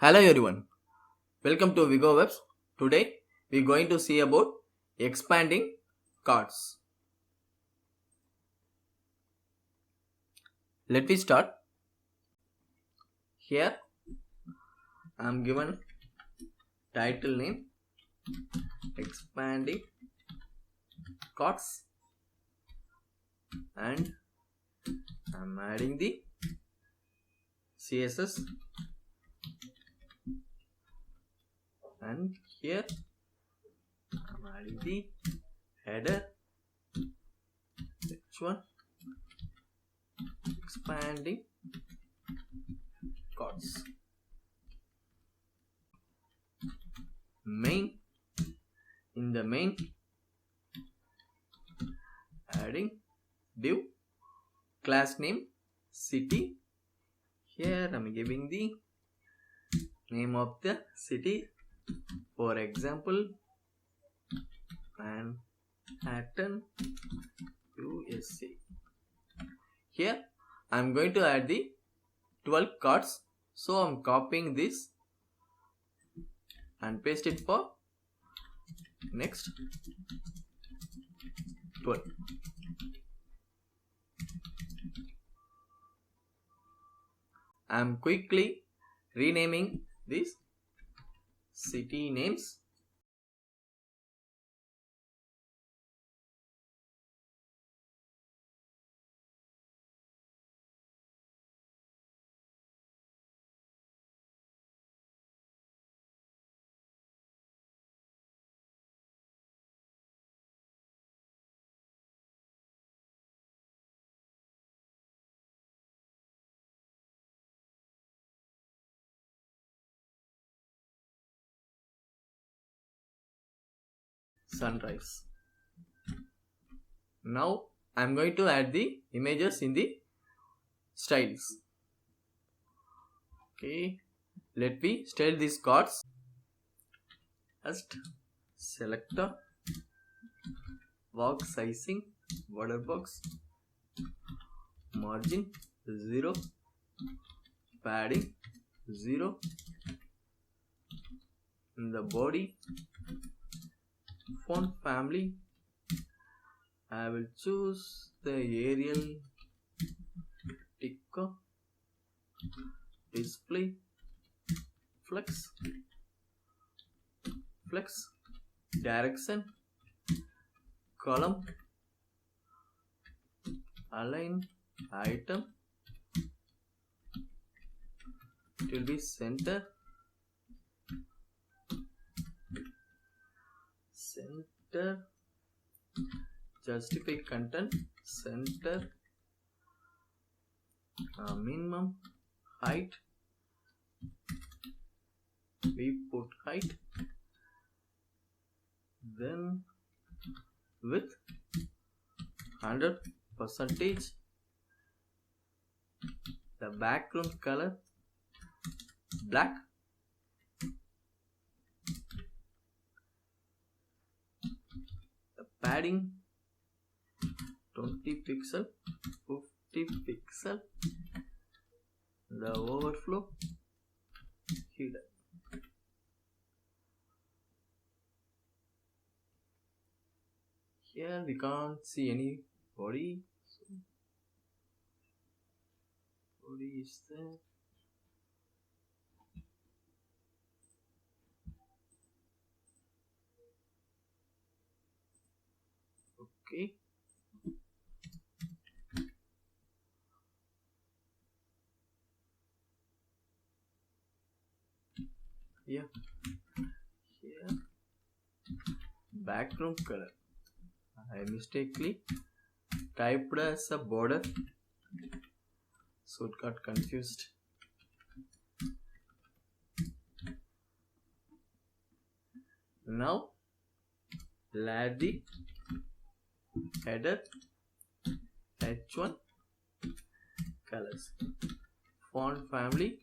Hello everyone, welcome to Vigo Webs. Today we are going to see about expanding cards. Let me start. Here I am given title name expanding cards and I am adding the CSS and here I am adding the header H1 expanding cards. Main, in the main adding div class name city. Here I am giving the name of the city, for example Manhattan, USA. Here I am going to add the 12 cards, so I am copying this and paste it for next 12. I am quickly renaming these city names. Sunrise. Now I am going to add the images in the styles. Okay, let me style these cards. First, selector, box sizing, border box, margin 0, padding 0, in the body font family I will choose the Arial, ticker, display, flex, direction, column, align, item, it will be center, justify content, center, minimum height, we put height, then width 100%, the background color black, the padding 20 pixel, 50 pixel, the overflow hidden. Here we can't see any body, so body is there. Okay, here background color I mistakenly typed as a border, so it got confused. Now add the header H1 colors, font family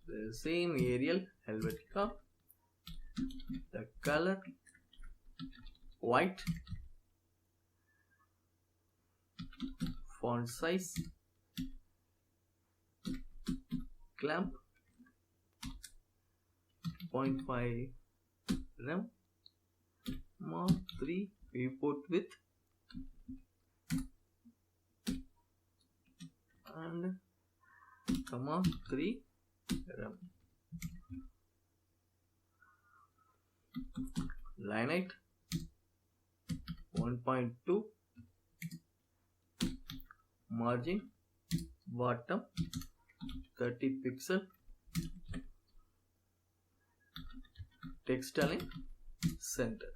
the same Arial Helvetica, the color white, font size clamp 0.5 rem, mark 3 viewport width and comma 3 rem. Line height 1.2, margin bottom 30 pixel, text align center.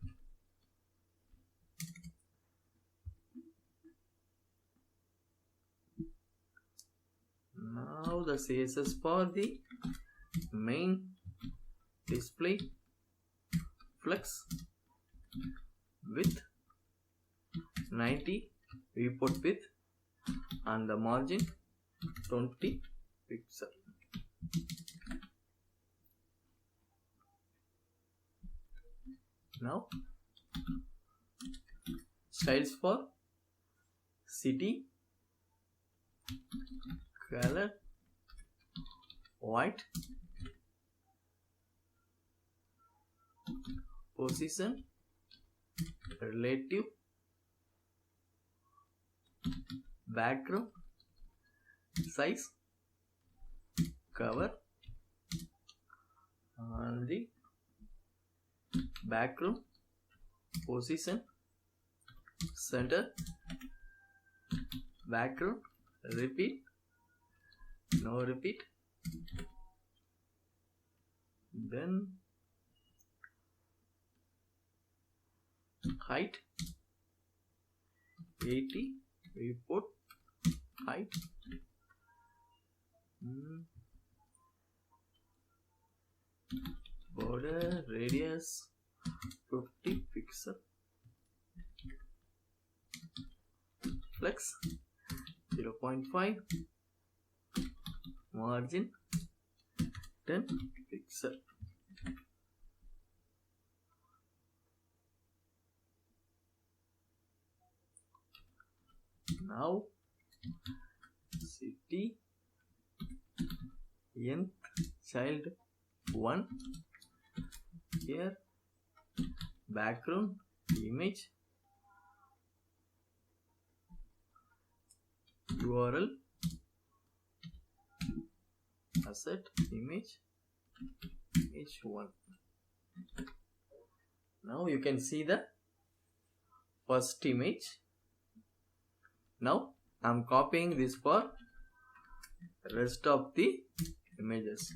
Now the CSS for the main display flex width 90 viewport width and the margin 20 pixel. Now styles for city, color white, position relative, background size, cover and the background position, center, background, repeat, no repeat, then height 80 viewport height, border radius 50 pixel, flex 0.5, margin 10 pixel. Now city nth child 1, here background image URL asset image 1. Now you can see the first image. Now I am copying this for rest of the images.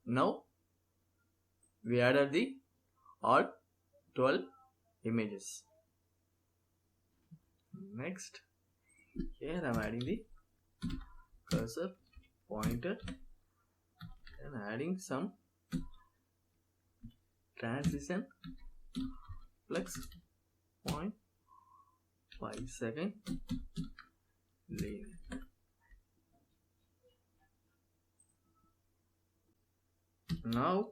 Now we added the all 12 images. Next, here I am adding the cursor, pointer and adding some transition flex 0.5 second lane. Now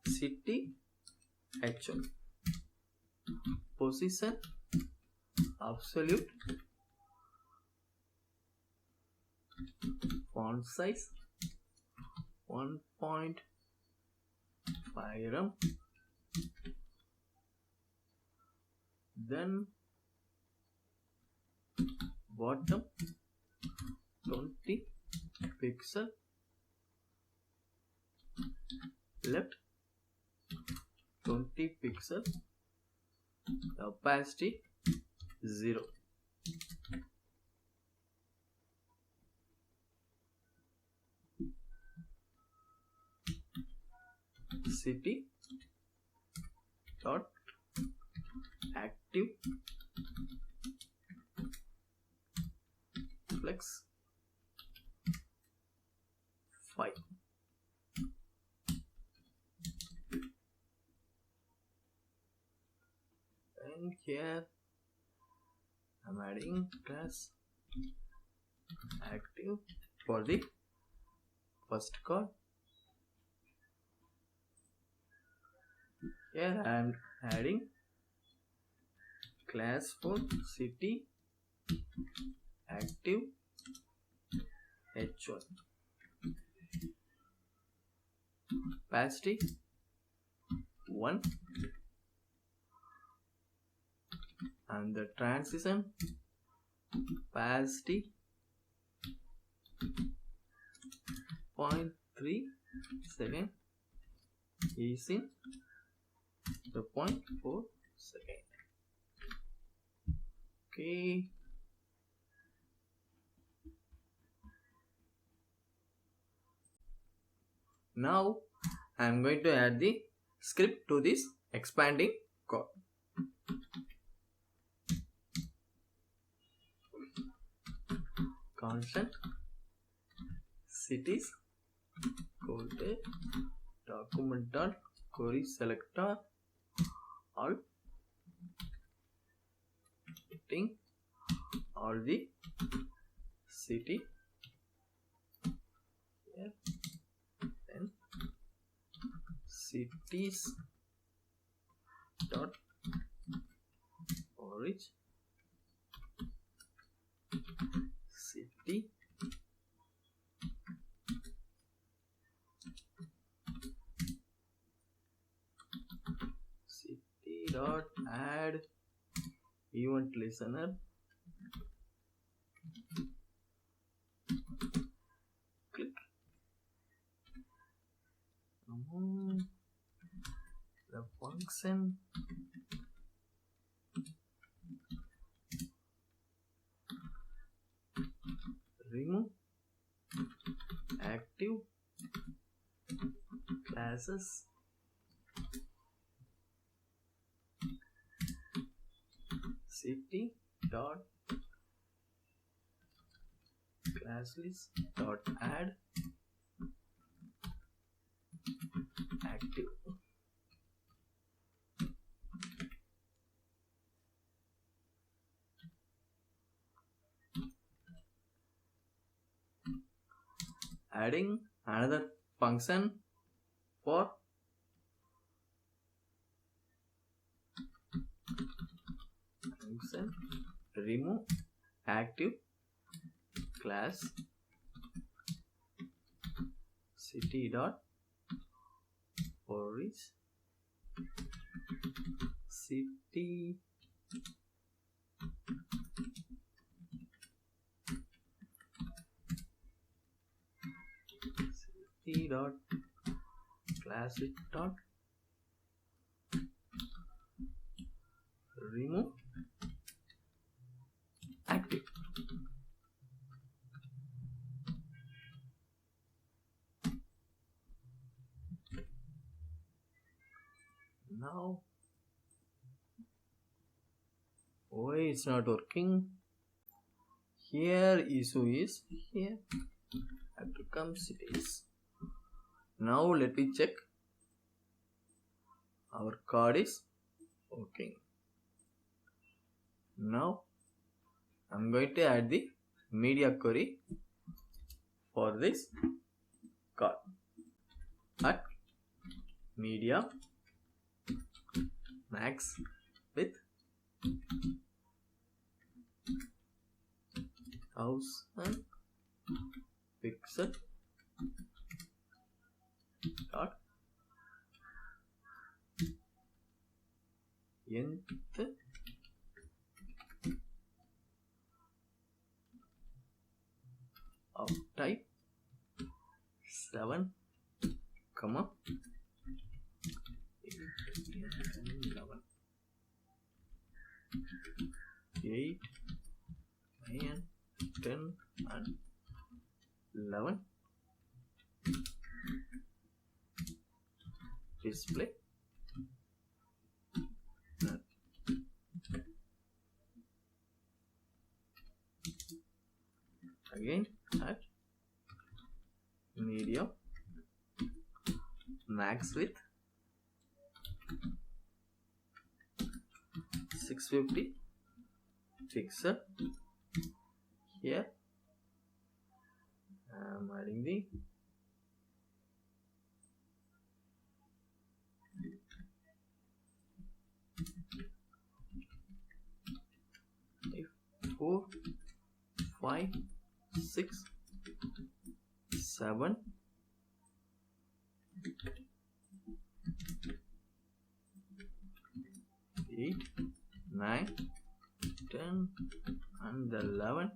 city h1, position absolute, font size 1.5 rem, then bottom 20 pixel, left 20 pixel, opacity 0. City dot active flex 5. here I'm adding class active for the first card. Here I am adding class for city active h1, opacity 1, and the transition opacity 0.3 second is in the 0.4 second. Okay. Now I am going to add the script to this expanding code. Constant cities code document.query selector all getting all the city here, then cities dot orange city dot add event listener, click the function remove active classes city dot class list dot add active adding another function for function remove active class city dot orange city dot classic dot remove active. Now why it's not working? Here issue is here. I have to come cities. Now let me check. Our card is working. Now I'm going to add the media query for this card at media max with 1000 pixel dot nth of type 7 comma 8 and 11 8 9 10 and 11 display none. Again at medium max with 650 fixed. Here I am adding the four, 5, 6, 7, 8, 9, 10 and 11,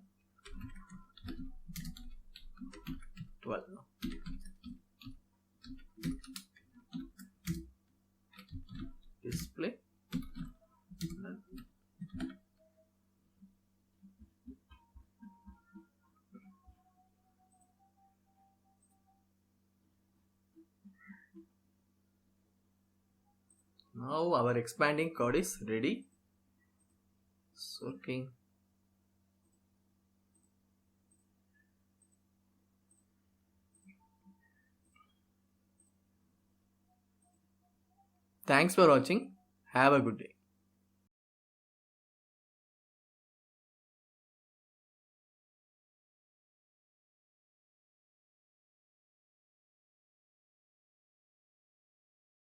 12. Display. Now our expanding code is ready. It's working. Thanks for watching. Have a good day.